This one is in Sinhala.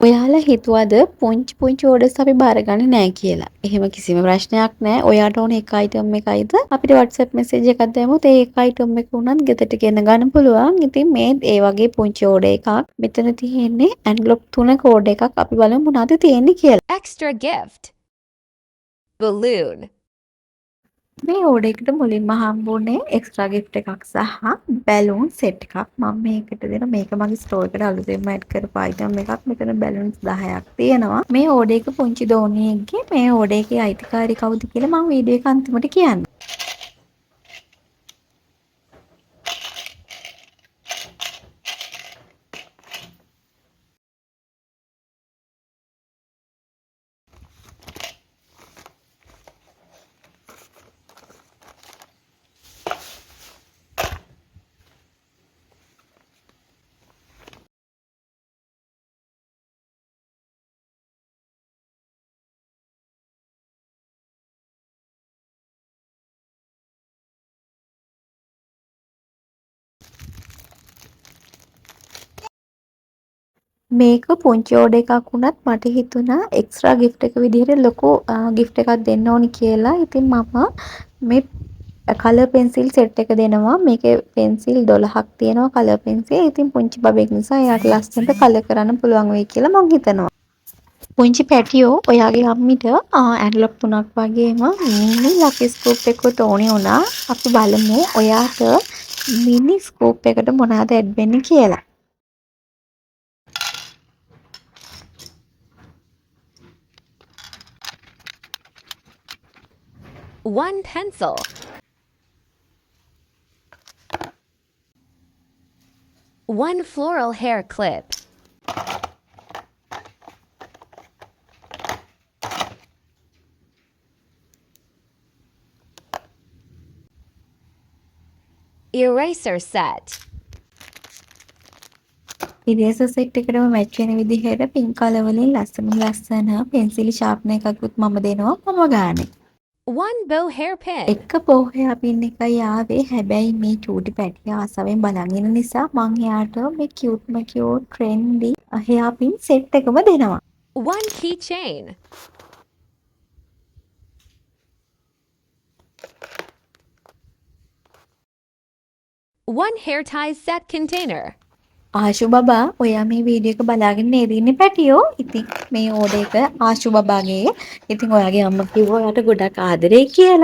ඔයාලා හිතුවද පුංචි පුංචි ඕඩර්ස් අපි බාරගන්නේ නැහැ කියලා. එහෙම කිසිම ප්‍රශ්නයක් නැහැ. ඔයාට ඕන එක අයිටම් එකයිද අපිට WhatsApp message එකක් දැම්මොත් ඒ එක අයිටම් එක උනත් ගෙදරට ගෙන ගන්න පුළුවන්. ඉතින් මේ ඒ වගේ පුංචි ඕඩර් එකක් මෙතන තියෙන්නේ envelope 3ක ඕඩර් එකක්. අපි බලමු මොනවද තියෙන්නේ කියලා. Extra gift. Balloon. මේ ඕඩර් එකට මුලින්ම හම්බුනේ එක්ස්ට්‍රා ගිෆ්ට් එකක් සහ බැලූන් සෙට් එකක්. මම මේකට දෙන මේක මගේ ස්ටෝර් එකට අලුතෙන්ම ඇඩ් කරපු අයිටම් එකක්. මෙතන බැලූන්ස් 10ක් තියෙනවා. මේ ඕඩර් එක පුංචි දෝනියෙක්ගේ මේ ඕඩර් එකේ අයිතිකාරී කවුද කියලා මම වීඩියෝ එක අන්තිමට කියන්නම්. මේක පුංචි ඕඩර් එකක් වුණත් මට හිතුණා එක්ස්ට්‍රා ගිෆ්ට් එක විදිහට ලොකු ගිෆ්ට් එකක් දෙන්න ඕනි කියලා. ඉතින් මම මේ කලර් පෙන්සිල් සෙට් එක දෙනවා. මේකේ පෙන්සිල් 12ක් තියෙනවා කලර් පෙන්සිල්. ඉතින් පුංචි බබෙක් නිසා එයාට ලස්සනට කලර් කරන්න පුළුවන් වෙයි කියලා මං හිතනවා. පුංචි පැටියෝ ඔයාගේ අම්මිට ඇන්වලොප් 3ක් වගේම මිනි ලකි ස්කූප් එකකුත් ඕනේ වුණා. අපි බලමු ඔයාට මිනි ස්කූප් එකට මොනවද ඇඩ් වෙන්නේ කියලා. One pencil. One floral hair clip. Eraser set. Eraser set එකටම මැච් වෙන විදිහට පින්ක් කලර් වලින් ලස්සන පෙන්සිල් ෂාප්නර් එකකුත් මම දෙනවා මම ගානේ. One bow hair pin. එක පොහොයා පින් එකයි ආවේ. හැබැයි මේ චූටි පැටියා ආසාවෙන් බලන් ඉන්න නිසා මං එයාට මේ කියුට් ට්‍රෙන්ඩි හෙයා පින් සෙට් එකම දෙනවා. One keychain. One hair tie set container. ආශු බබා ඔයා මේ වීඩියෝ එක බලාගෙන නේද ඉන්නේ පැටියෝ? ඉතින් මේ ඕඩර් එක ආශු බබාගේ. ඉතින් ඔයාගේ අම්මා කිව්වා ඔයාට ගොඩක් ආදරේ කියලා.